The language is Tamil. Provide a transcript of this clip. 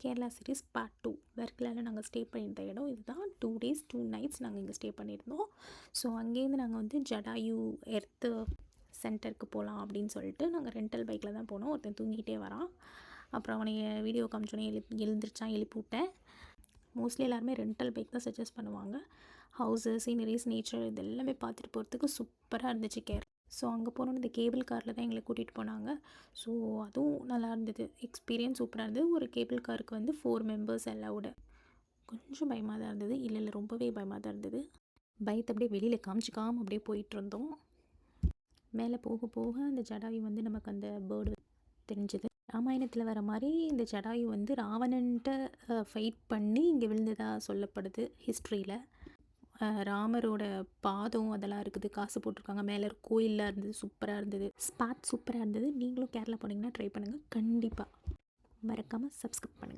கேரளா சீரிஸ் பார்ட் 2 வர்க்கலாவில் நாங்கள் ஸ்டே பண்ணியிருந்த இடம் இதுதான். 2 days 2 nights நாங்கள் இங்கே ஸ்டே பண்ணியிருந்தோம். ஸோ அங்கேருந்து நாங்கள் வந்து ஜடாயு எர்த்து சென்டருக்கு போகலாம் அப்படின்னு சொல்லிட்டு நாங்கள் ரெண்டல் பைக்கில் தான் போனோம். ஒருத்தன் தூங்கிட்டே வரான். அப்புறம் அவனை வீடியோ காமிச்சோன்னே எழுந்திரிச்சான், எழுப்பி விட்டேன். மோஸ்ட்லி எல்லாருமே ரெண்டல் பைக் தான் சஜஸ்ட் பண்ணுவாங்க. ஹவுஸு, சீனரிஸ், நேச்சர் இது எல்லாமே பார்த்துட்டு போகிறதுக்கு சூப்பராக இருந்துச்சு கேரளா. ஸோ அங்கே போனோன்னு இந்த கேபிள் காரில் தான் எங்களை கூட்டிகிட்டு போனாங்க. ஸோ அதுவும் நல்லா இருந்தது, எக்ஸ்பீரியன்ஸ் சூப்பராக இருந்தது. ஒரு கேபிள் காருக்கு வந்து 4 members அலவுடு. கொஞ்சம் பயமாக தான் இருந்தது, இல்லை ரொம்பவே பயமாக தான் இருந்தது. பயத்தை அப்படியே வெளியில் காமிச்சிக்காமல் அப்படியே போயிட்டுருந்தோம். மேலே போக போக அந்த ஜடாயு வந்து நமக்கு அந்த பேர்டு தெரிஞ்சது. ராமாயணத்தில் வர மாதிரி இந்த ஜடாயு வந்து ராவணன்ட்ட ஃபைட் பண்ணி இங்கே விழுந்ததாக சொல்லப்படுது ஹிஸ்ட்ரியில். ராமரோட பாதம் அதெல்லாம் இருக்குது, காசு போட்டிருக்காங்க. மேலே கோயிலெலாம் இருந்தது, சூப்பராக இருந்தது. ஸ்பாட் சூப்பராக இருந்தது. நீங்களும் கேரளா போனீங்கன்னா ட்ரை பண்ணுங்கள், கண்டிப்பாக மறக்காமல் சப்ஸ்கிரைப் பண்ணுங்கள்.